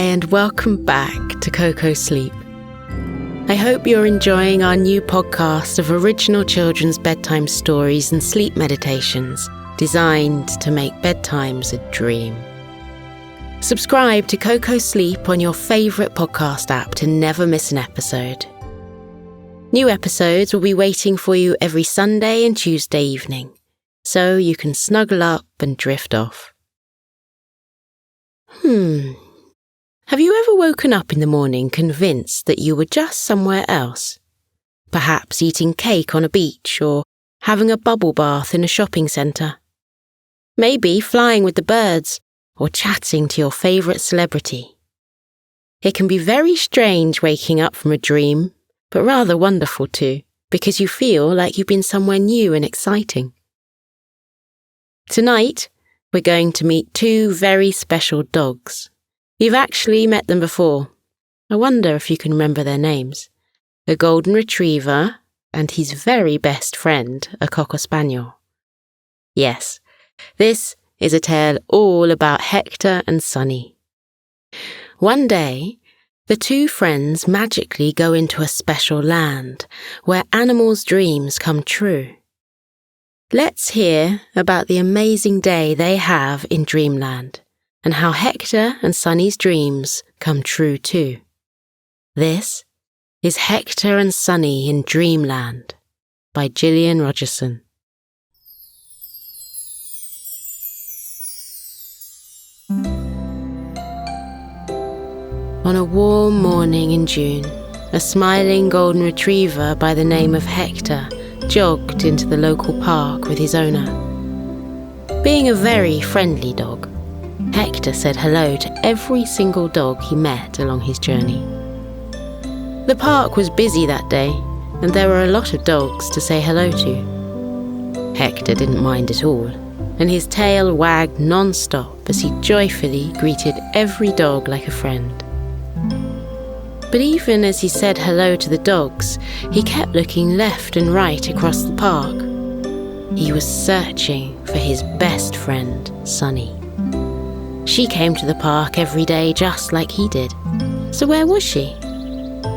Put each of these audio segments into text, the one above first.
and welcome back to Koko Sleep. I hope you're enjoying our new podcast of original children's bedtime stories and sleep meditations designed to make bedtimes a dream. Subscribe to Koko Sleep on your favourite podcast app to never miss an episode. New episodes will be waiting for you every Sunday and Tuesday evening, so you can snuggle up and drift off. Have you ever woken up in the morning convinced that you were just somewhere else? Perhaps eating cake on a beach or having a bubble bath in a shopping centre. Maybe flying with the birds or chatting to your favourite celebrity. It can be very strange waking up from a dream, but rather wonderful too, because you feel like you've been somewhere new and exciting. Tonight, we're going to meet two very special dogs. You've actually met them before. I wonder if you can remember their names. A golden retriever and his very best friend, a Cocker Spaniel. Yes, this is a tale all about Hector and Sunny. One day, the two friends magically go into a special land where animals' dreams come true. Let's hear about the amazing day they have in Dreamland and how Hector and Sunny's dreams come true too. This is Hector and Sunny in Dreamland by Gillian Rogerson. On a warm morning in June, a smiling golden retriever by the name of Hector jogged into the local park with his owner. Being a very friendly dog, Hector said hello to every single dog he met along his journey. The park was busy that day, and there were a lot of dogs to say hello to. Hector didn't mind at all, and his tail wagged non-stop as he joyfully greeted every dog like a friend. But even as he said hello to the dogs, he kept looking left and right across the park. He was searching for his best friend, Sunny. She came to the park every day just like he did. So where was she?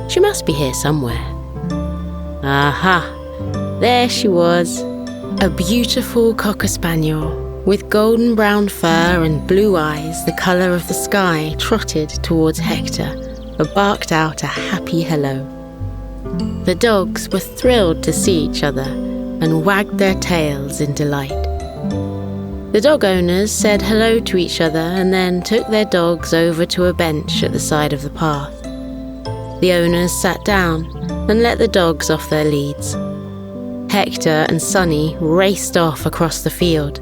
She must be here somewhere. Aha! There she was. A beautiful Cocker Spaniel with golden brown fur and blue eyes the colour of the sky trotted towards Hector and barked out a happy hello. The dogs were thrilled to see each other and wagged their tails in delight. The dog owners said hello to each other and then took their dogs over to a bench at the side of the path. The owners sat down and let the dogs off their leads. Hector and Sunny raced off across the field.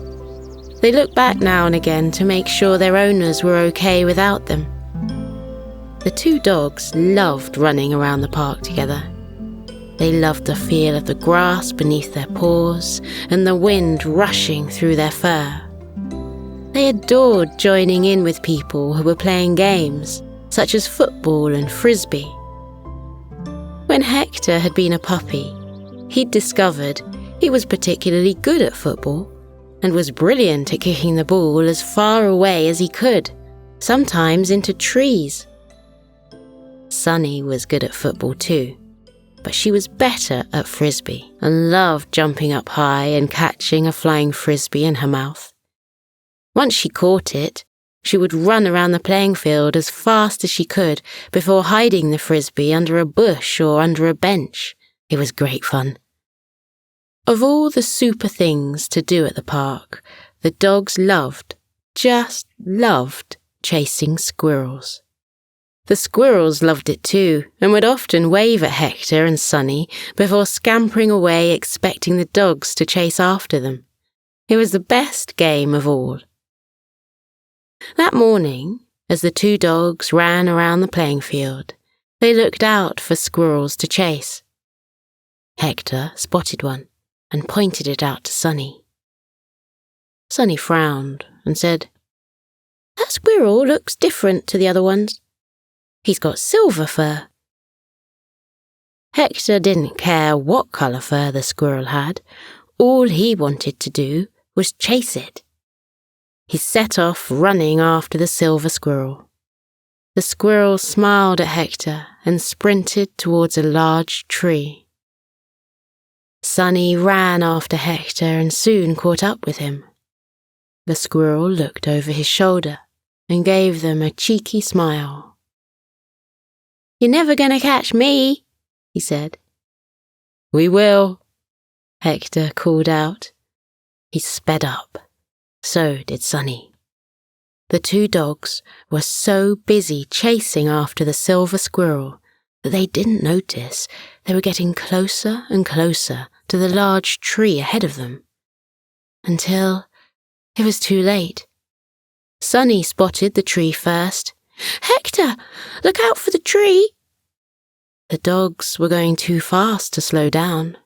They looked back now and again to make sure their owners were okay without them. The two dogs loved running around the park together. They loved the feel of the grass beneath their paws and the wind rushing through their fur. They adored joining in with people who were playing games, such as football and frisbee. When Hector had been a puppy, he'd discovered he was particularly good at football and was brilliant at kicking the ball as far away as he could, sometimes into trees. Sunny was good at football too, but she was better at frisbee and loved jumping up high and catching a flying frisbee in her mouth. Once she caught it, she would run around the playing field as fast as she could before hiding the frisbee under a bush or under a bench. It was great fun. Of all the super things to do at the park, the dogs just loved chasing squirrels. The squirrels loved it too, and would often wave at Hector and Sunny before scampering away expecting the dogs to chase after them. It was the best game of all. That morning, as the two dogs ran around the playing field, they looked out for squirrels to chase. Hector spotted one and pointed it out to Sunny. Sunny frowned and said, "That squirrel looks different to the other ones. He's got silver fur." Hector didn't care what colour fur the squirrel had. All he wanted to do was chase it. He set off running after the silver squirrel. The The squirrel smiled at Hector and sprinted towards a large tree. Sunny ran after Hector and soon caught up with him. The squirrel looked over his shoulder and gave them a cheeky smile. "You're never going to catch me," he said. "We will," Hector called out. He sped up. So did Sunny. The two dogs were so busy chasing after the silver squirrel that they didn't notice they were getting closer and closer to the large tree ahead of them, until it was too late. Sunny spotted the tree first. "Hector, look out for the tree!" The dogs were going too fast to slow down.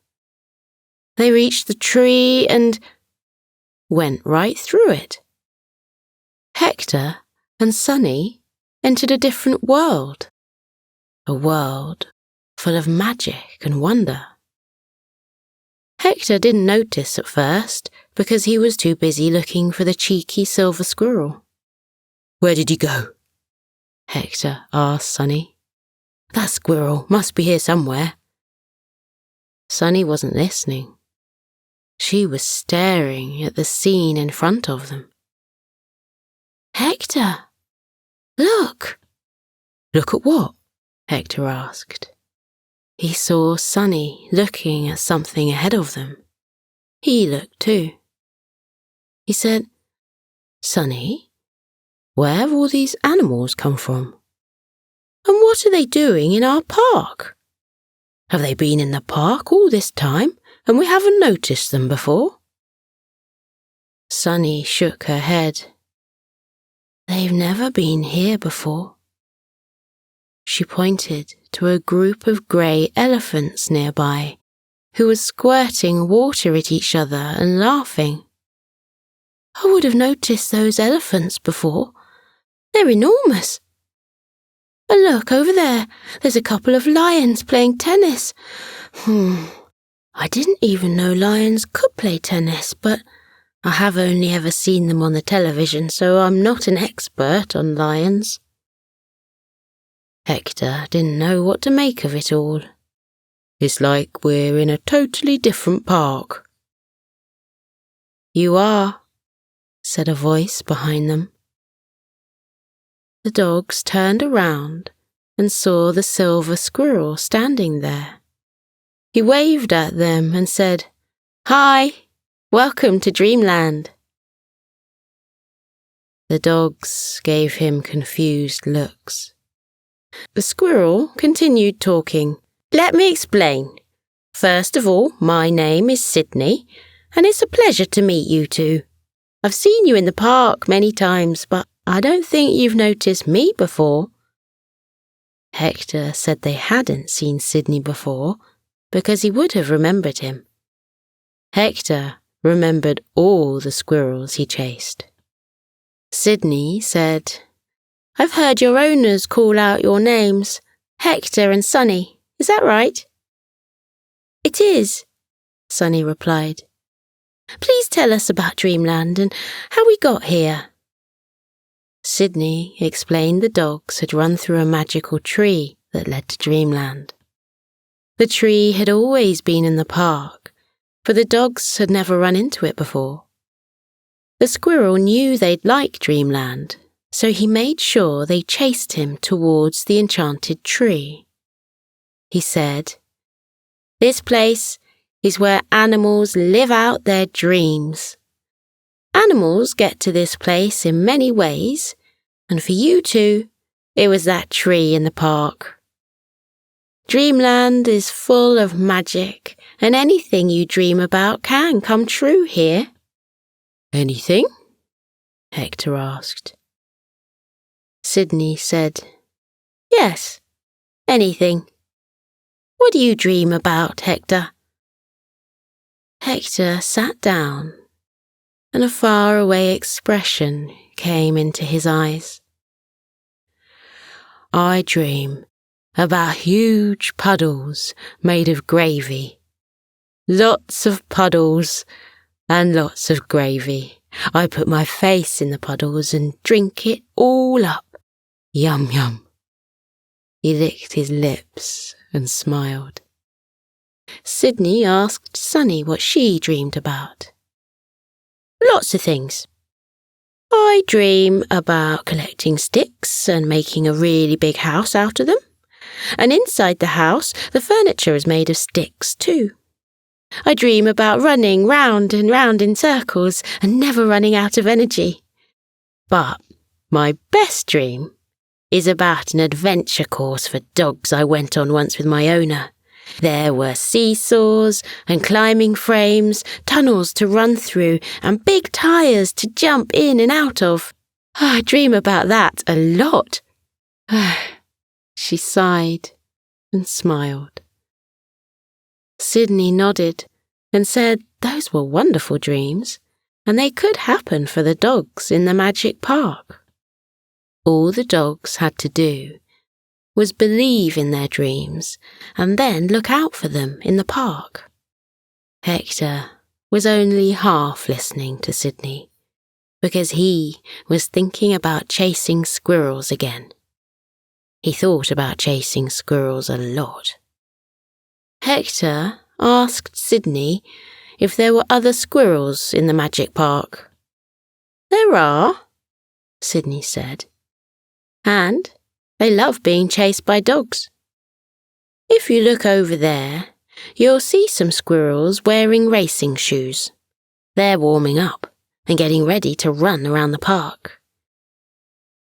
They reached the tree and went right through it. Hector and Sunny entered a different world, a world full of magic and wonder. Hector didn't notice at first because he was too busy looking for the cheeky silver squirrel. "Where did he go?" Hector asked Sunny. "That squirrel must be here somewhere." Sunny wasn't listening. She was staring at the scene in front of them. "Hector, look!" "Look at what?" Hector asked. He saw Sunny looking at something ahead of them. He looked too. He said, "Sunny, where have all these animals come from? And what are they doing in our park? Have they been in the park all this time and we haven't noticed them before?" Sunny shook her head. "They've never been here before." She pointed to a group of grey elephants nearby who were squirting water at each other and laughing. "I would have noticed those elephants before. They're enormous. And look, over there's a couple of lions playing tennis. I didn't even know lions could play tennis, but I have only ever seen them on the television, so I'm not an expert on lions." Hector didn't know what to make of it all. "It's like we're in a totally different park." "You are," said a voice behind them. The dogs turned around and saw the silver squirrel standing there. He waved at them and said, "Hi, welcome to Dreamland." The dogs gave him confused looks. The squirrel continued talking. "Let me explain. First of all, my name is Sydney, and it's a pleasure to meet you two. I've seen you in the park many times, but I don't think you've noticed me before." Hector said they hadn't seen Sydney before because he would have remembered him. Hector remembered all the squirrels he chased. Sydney said, "I've heard your owners call out your names, Hector and Sunny. Is that right?" "It is," Sunny replied. "Please tell us about Dreamland and how we got here." Sydney explained the dogs had run through a magical tree that led to Dreamland. The tree had always been in the park, but the dogs had never run into it before. The squirrel knew they'd like Dreamland, so he made sure they chased him towards the enchanted tree. He said, "This place is where animals live out their dreams. Animals get to this place in many ways, and for you two, it was that tree in the park. Dreamland is full of magic, and anything you dream about can come true here." "Anything?" Hector asked. Sydney said, "Yes, anything. What do you dream about, Hector?" Hector sat down, and a faraway expression came into his eyes. "I dream about huge puddles made of gravy. Lots of puddles and lots of gravy. I put my face in the puddles and drink it all up. Yum, yum." He licked his lips and smiled. Sydney asked Sunny what she dreamed about. Lots of things. I dream about collecting sticks and making a really big house out of them. And inside the house, the furniture is made of sticks too. I dream about running round and round in circles and never running out of energy. But my best dream is about an adventure course for dogs I went on once with my owner. There were seesaws and climbing frames, tunnels to run through, and big tyres to jump in and out of. I dream about that a lot. She sighed and smiled. Sydney nodded and said those were wonderful dreams, and they could happen for the dogs in the magic park. All the dogs had to do was believe in their dreams and then look out for them in the park. Hector was only half listening to Sydney because he was thinking about chasing squirrels again. He thought about chasing squirrels a lot. Hector asked Sydney if there were other squirrels in the magic park. There are, Sydney said, and they love being chased by dogs. If you look over there, you'll see some squirrels wearing racing shoes. They're warming up and getting ready to run around the park.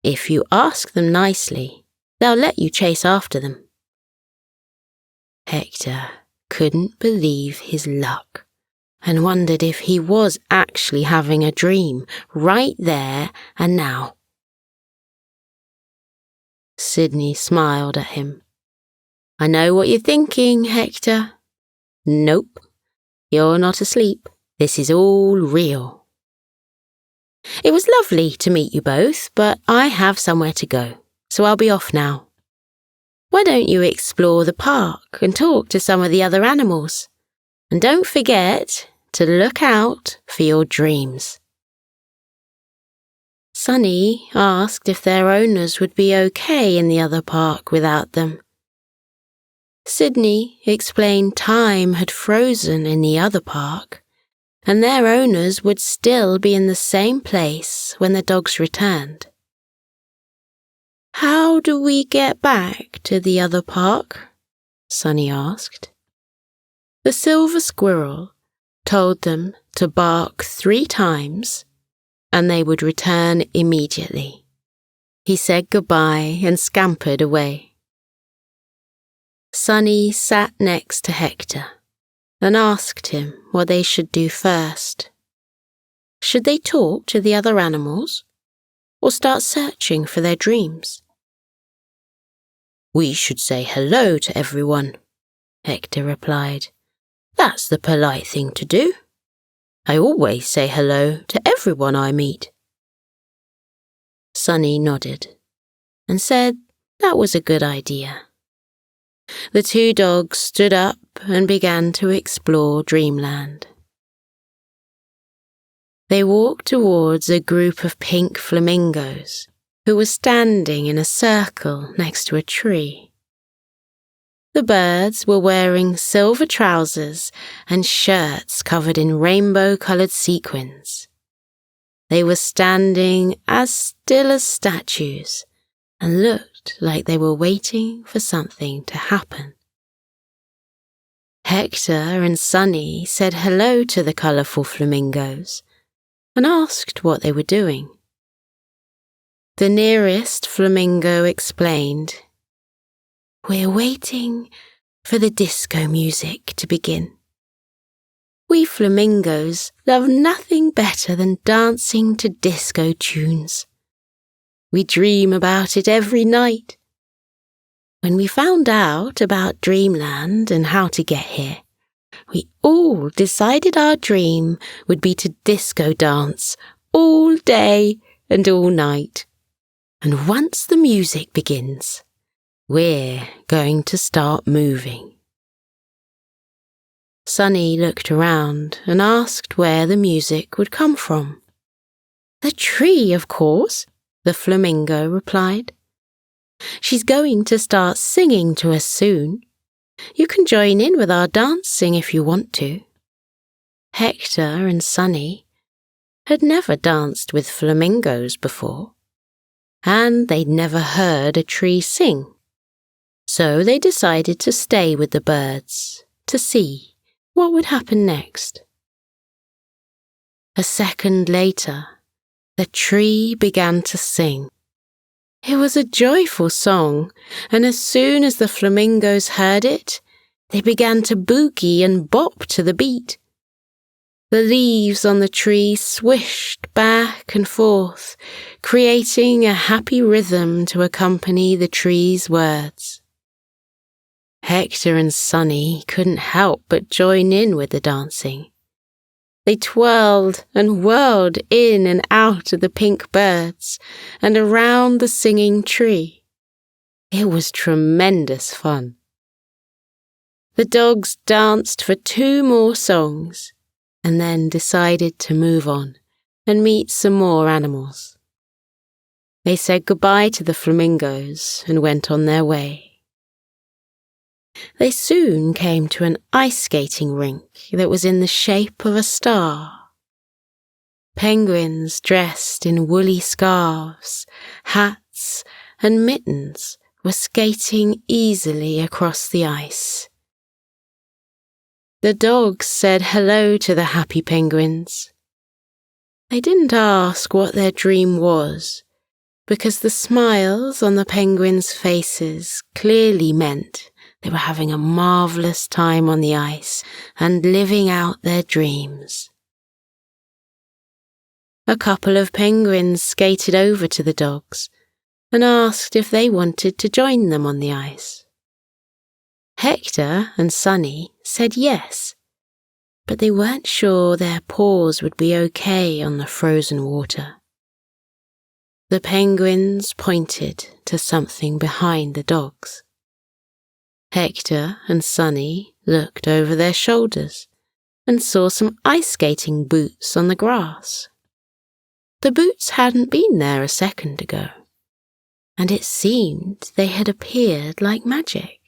If you ask them nicely, they'll let you chase after them. Hector couldn't believe his luck and wondered if he was actually having a dream right there and now. Sydney smiled at him. I know what you're thinking, Hector. Nope, you're not asleep. This is all real. It was lovely to meet you both, but I have somewhere to go, so I'll be off now. Why don't you explore the park and talk to some of the other animals? And don't forget to look out for your dreams. Sunny asked if their owners would be okay in the other park without them. Sydney explained time had frozen in the other park, and their owners would still be in the same place when the dogs returned. How do we get back to the other park? Sunny asked. The silver squirrel told them to bark 3 times and they would return immediately. He said goodbye and scampered away. Sunny sat next to Hector and asked him what they should do first. Should they talk to the other animals or start searching for their dreams? We should say hello to everyone, Hector replied. That's the polite thing to do. I always say hello to everyone I meet. Sunny nodded and said that was a good idea. The 2 dogs stood up and began to explore Dreamland. They walked towards a group of pink flamingos who were standing in a circle next to a tree. The birds were wearing silver trousers and shirts covered in rainbow-coloured sequins. They were standing as still as statues and looked like they were waiting for something to happen. Hector and Sunny said hello to the colourful flamingos and asked what they were doing. The nearest flamingo explained, We're waiting for the disco music to begin. We flamingos love nothing better than dancing to disco tunes. We dream about it every night. When we found out about Dreamland and how to get here, we all decided our dream would be to disco dance all day and all night. And once the music begins, we're going to start moving. Sunny looked around and asked where the music would come from. The tree, of course, the flamingo replied. She's going to start singing to us soon. You can join in with our dancing if you want to." Hector and Sunny had never danced with flamingos before, and they'd never heard a tree sing. So they decided to stay with the birds to see what would happen next. A second later, the tree began to sing. It was a joyful song, and as soon as the flamingos heard it, they began to boogie and bop to the beat. The leaves on the tree swished back and forth, creating a happy rhythm to accompany the tree's words. Hector and Sunny couldn't help but join in with the dancing. They twirled and whirled in and out of the pink birds and around the singing tree. It was tremendous fun. The dogs danced for 2 more songs and then decided to move on and meet some more animals. They said goodbye to the flamingos and went on their way. They soon came to an ice skating rink that was in the shape of a star. Penguins dressed in woolly scarves, hats, and mittens were skating easily across the ice. The dogs said hello to the happy penguins. They didn't ask what their dream was, because the smiles on the penguins' faces clearly meant they were having a marvellous time on the ice and living out their dreams. A couple of penguins skated over to the dogs and asked if they wanted to join them on the ice. Hector and Sunny said yes, but they weren't sure their paws would be okay on the frozen water. The penguins pointed to something behind the dogs. Hector and Sunny looked over their shoulders and saw some ice skating boots on the grass. The boots hadn't been there a second ago, and it seemed they had appeared like magic.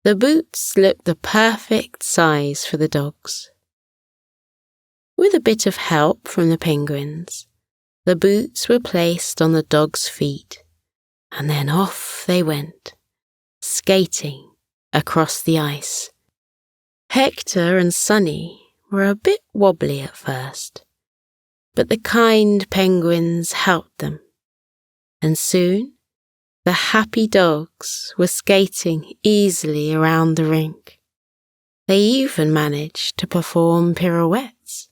The boots looked the perfect size for the dogs. With a bit of help from the penguins, the boots were placed on the dogs' feet, and then off they went, skating across the ice. Hector and Sunny were a bit wobbly at first, but the kind penguins helped them, and soon the happy dogs were skating easily around the rink. They even managed to perform pirouettes.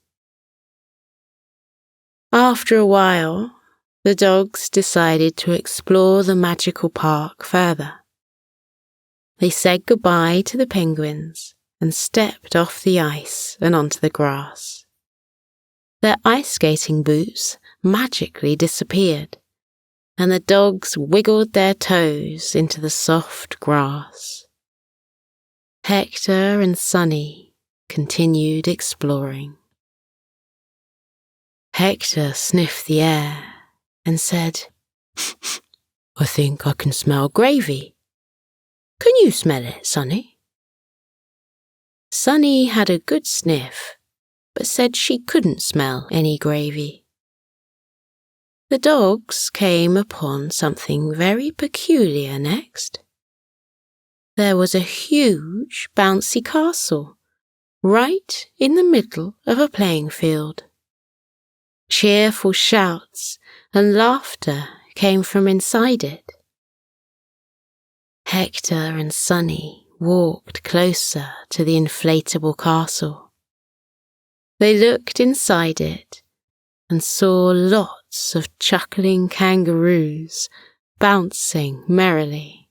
After a while, the dogs decided to explore the magical park further. They said goodbye to the penguins and stepped off the ice and onto the grass. Their ice skating boots magically disappeared, and the dogs wiggled their toes into the soft grass. Hector and Sunny continued exploring. Hector sniffed the air and said, "I think I can smell gravy. Can you smell it, Sunny?" Sunny had a good sniff, but said she couldn't smell any gravy. The dogs came upon something very peculiar next. There was a huge bouncy castle right in the middle of a playing field. Cheerful shouts and laughter came from inside it. Hector and Sunny walked closer to the inflatable castle. They looked inside it and saw lots of chuckling kangaroos bouncing merrily.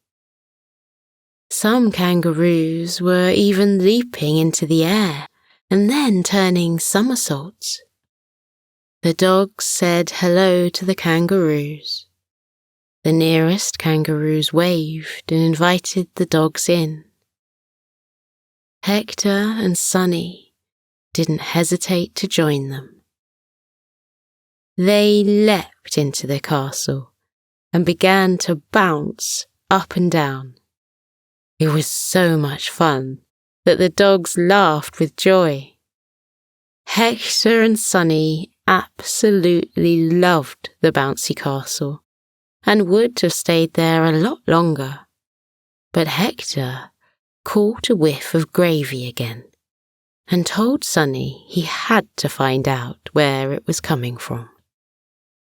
Some kangaroos were even leaping into the air and then turning somersaults. The dogs said hello to the kangaroos. The nearest kangaroos waved and invited the dogs in. Hector and Sunny didn't hesitate to join them. They leapt into the castle and began to bounce up and down. It was so much fun that the dogs laughed with joy. Hector and Sunny absolutely loved the bouncy castle and would have stayed there a lot longer. But Hector caught a whiff of gravy again and told Sunny he had to find out where it was coming from.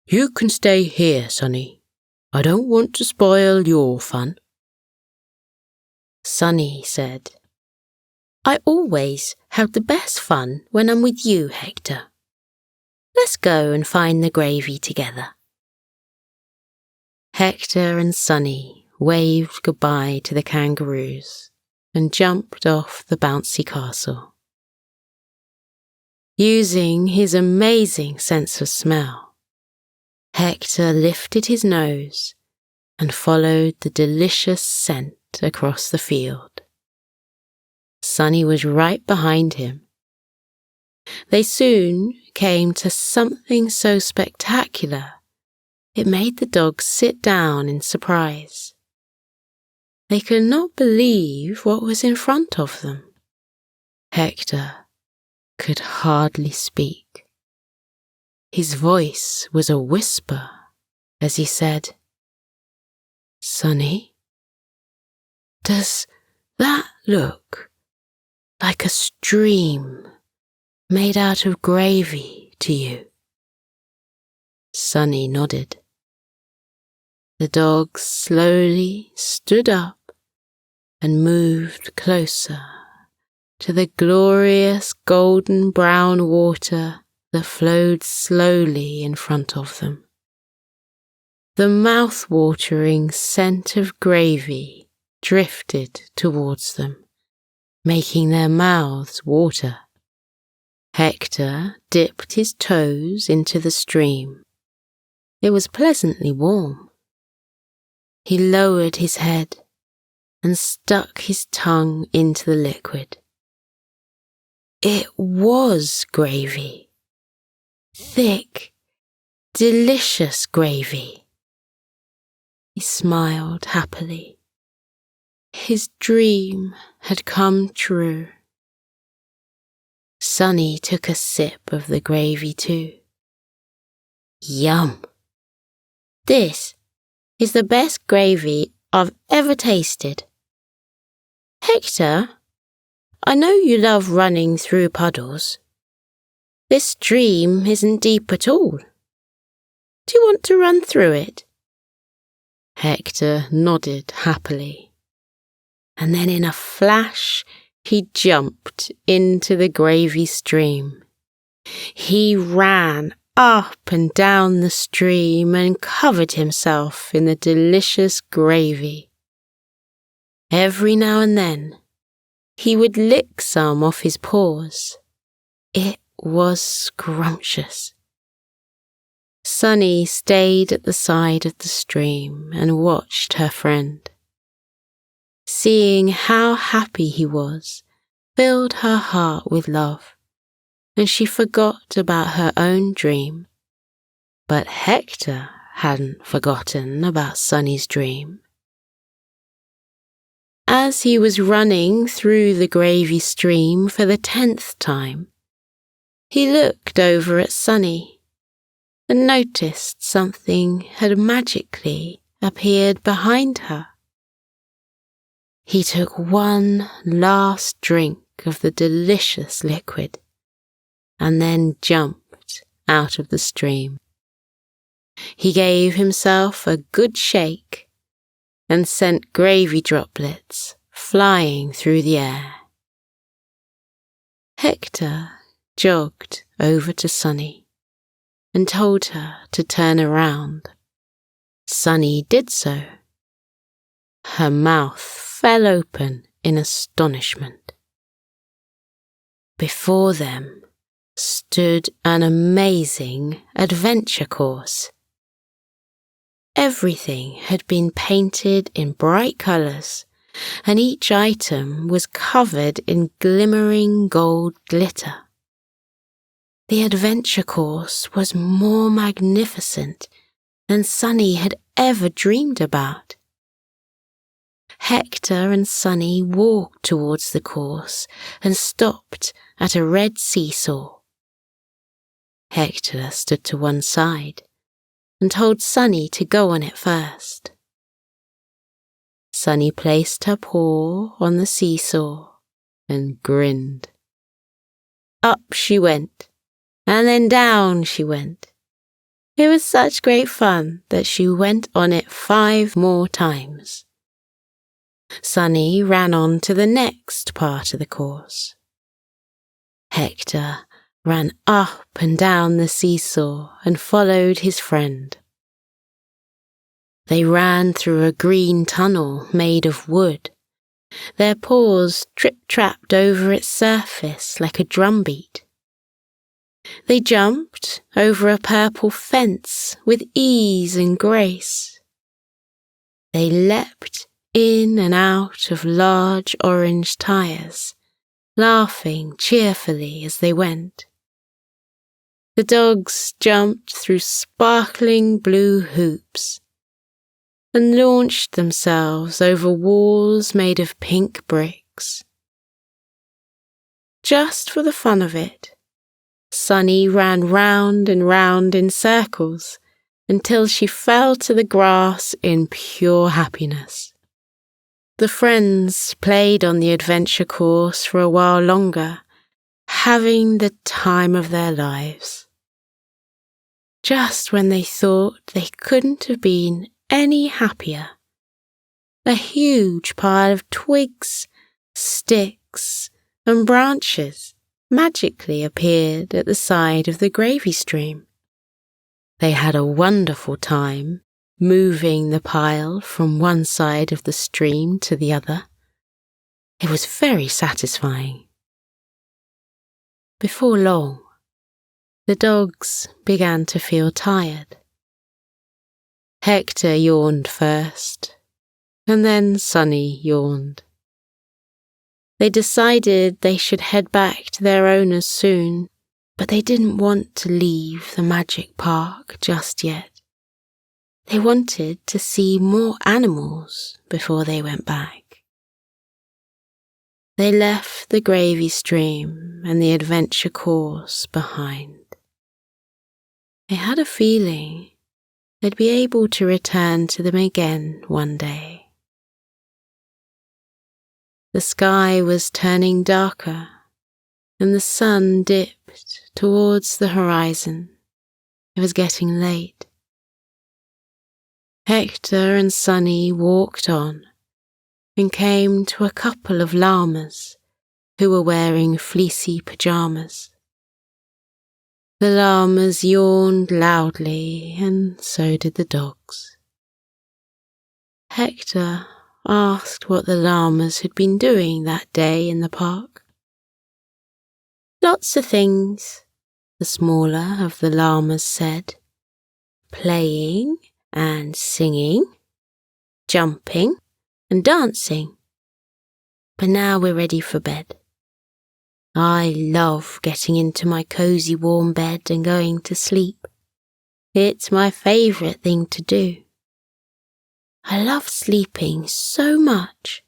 "You can stay here, Sunny. I don't want to spoil your fun." Sunny said, "I always have the best fun when I'm with you, Hector. Let's go and find the gravy together." Hector and Sunny waved goodbye to the kangaroos and jumped off the bouncy castle. Using his amazing sense of smell, Hector lifted his nose and followed the delicious scent across the field. Sunny was right behind him. They soon came to something so spectacular it made the dogs sit down in surprise. They could not believe what was in front of them. Hector could hardly speak. His voice was a whisper as he said, "Sunny, does that look like a stream made out of gravy to you?" Sunny nodded. The dogs slowly stood up and moved closer to the glorious golden brown water that flowed slowly in front of them. The mouth-watering scent of gravy drifted towards them, making their mouths water. Hector dipped his toes into the stream. It was pleasantly warm. He lowered his head and stuck his tongue into the liquid. It was gravy. Thick, delicious gravy. He smiled happily. His dream had come true. Sunny took a sip of the gravy too. Yum! This is the best gravy I've ever tasted. Hector, I know you love running through puddles. This stream isn't deep at all. Do you want to run through it? Hector nodded happily, and then in a flash he jumped into the gravy stream. He ran up and down the stream and covered himself in the delicious gravy. Every now and then, he would lick some off his paws. It was scrumptious. Sunny stayed at the side of the stream and watched her friend. Seeing how happy he was filled her heart with love, and she forgot about her own dream. But Hector hadn't forgotten about Sunny's dream. As he was running through the gravy stream for the 10th time, he looked over at Sunny and noticed something had magically appeared behind her. He took one last drink of the delicious liquid and then jumped out of the stream. He gave himself a good shake and sent gravy droplets flying through the air. Hector jogged over to Sunny and told her to turn around. Sunny did so. Her mouth fell open in astonishment. Before them stood an amazing adventure course. Everything had been painted in bright colours, and each item was covered in glimmering gold glitter. The adventure course was more magnificent than Sunny had ever dreamed about. Hector and Sunny walked towards the course and stopped at a red seesaw. Hector stood to one side and told Sunny to go on it first. Sunny placed her paw on the seesaw and grinned. Up she went, and then down she went. It was such great fun that she went on it 5 more times. Sunny ran on to the next part of the course. Hector ran up and down the seesaw and followed his friend. They ran through a green tunnel made of wood. Their paws trip-trapped over its surface like a drumbeat. They jumped over a purple fence with ease and grace. They leapt in and out of large orange tires, laughing cheerfully as they went. The dogs jumped through sparkling blue hoops and launched themselves over walls made of pink bricks. Just for the fun of it, Sunny ran round and round in circles until she fell to the grass in pure happiness. The friends played on the adventure course for a while longer, having the time of their lives. Just when they thought they couldn't have been any happier, a huge pile of twigs, sticks, and branches magically appeared at the side of the gravy stream. They had a wonderful time moving the pile from one side of the stream to the other. It was very satisfying. Before long, the dogs began to feel tired. Hector yawned first, and then Sunny yawned. They decided they should head back to their owners soon, but they didn't want to leave the magic park just yet. They wanted to see more animals before they went back. They left the gravy stream and the adventure course behind. They had a feeling they'd be able to return to them again one day. The sky was turning darker, and the sun dipped towards the horizon. It was getting late. Hector and Sunny walked on and came to a couple of llamas who were wearing fleecy pajamas. The llamas yawned loudly, and so did the dogs. Hector asked what the llamas had been doing that day in the park. Lots of things, the smaller of the llamas said. Playing and singing, jumping and dancing. But now we're ready for bed. I love getting into my cozy warm bed and going to sleep. It's my favourite thing to do. I love sleeping so much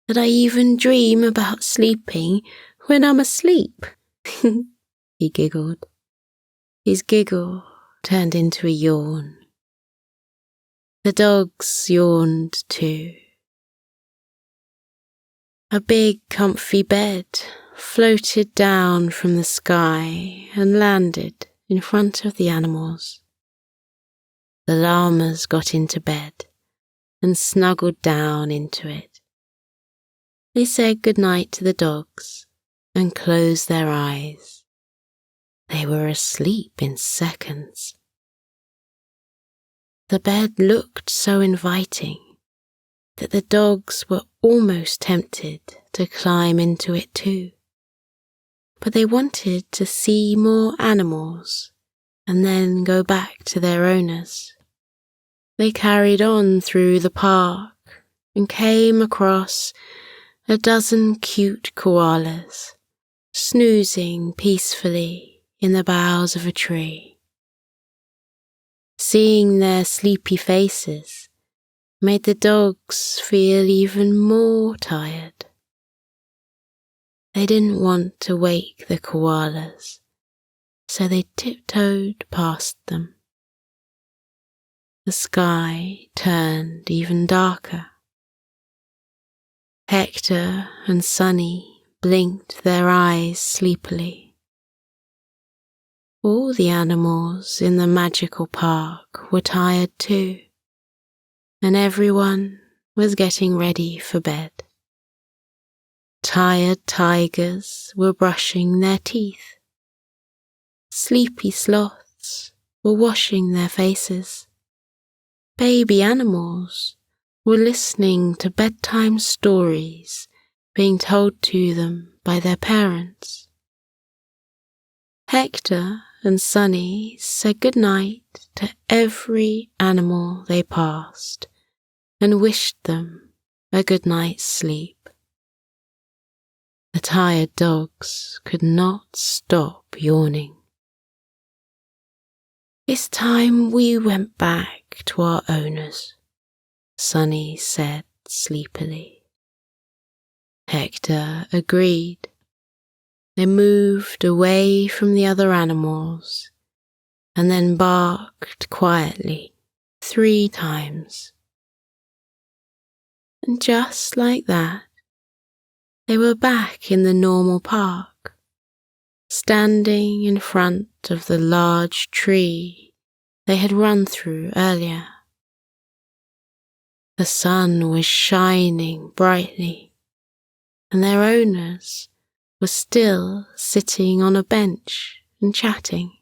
that I even dream about sleeping when I'm asleep. He giggled. His giggle turned into a yawn. The dogs yawned too. A big comfy bed floated down from the sky and landed in front of the animals. The llamas got into bed and snuggled down into it. They said goodnight to the dogs and closed their eyes. They were asleep in seconds. The bed looked so inviting that the dogs were almost tempted to climb into it too. But they wanted to see more animals and then go back to their owners. They carried on through the park and came across a dozen cute koalas snoozing peacefully in the boughs of a tree. Seeing their sleepy faces made the dogs feel even more tired. They didn't want to wake the koalas, so they tiptoed past them. The sky turned even darker. Hector and Sunny blinked their eyes sleepily. All the animals in the magical park were tired too, and everyone was getting ready for bed. Tired tigers were brushing their teeth. Sleepy sloths were washing their faces. Baby animals were listening to bedtime stories being told to them by their parents. Hector and Sunny said goodnight to every animal they passed and wished them a good night's sleep. The tired dogs could not stop yawning. "It's time we went back to our owners," Sunny said sleepily. Hector agreed. They moved away from the other animals and then barked quietly 3 times. And just like that, they were back in the normal park, standing in front of the large tree they had run through earlier. The sun was shining brightly, and their owners were still sitting on a bench and chatting.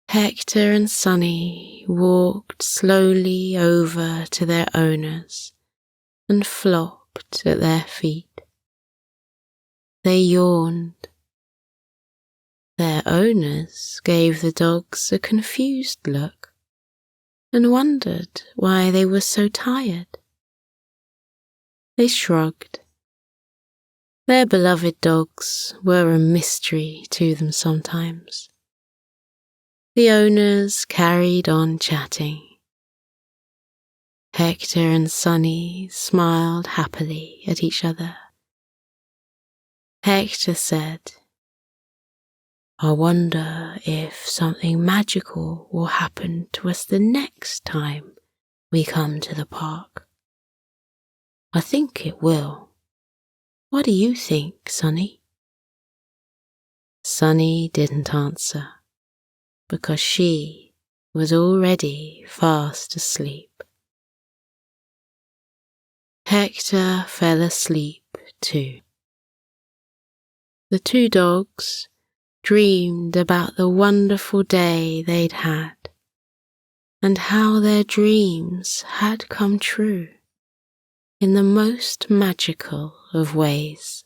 Hector and Sunny walked slowly over to their owners and flopped at their feet. They yawned. Their owners gave the dogs a confused look and wondered why they were so tired. They shrugged. Their beloved dogs were a mystery to them sometimes. The owners carried on chatting. Hector and Sunny smiled happily at each other. Hector said, "I wonder if something magical will happen to us the next time we come to the park. I think it will. What do you think, Sunny?" Sunny didn't answer, because she was already fast asleep. Hector fell asleep too. The 2 dogs dreamed about the wonderful day they'd had and how their dreams had come true in the most magical of ways.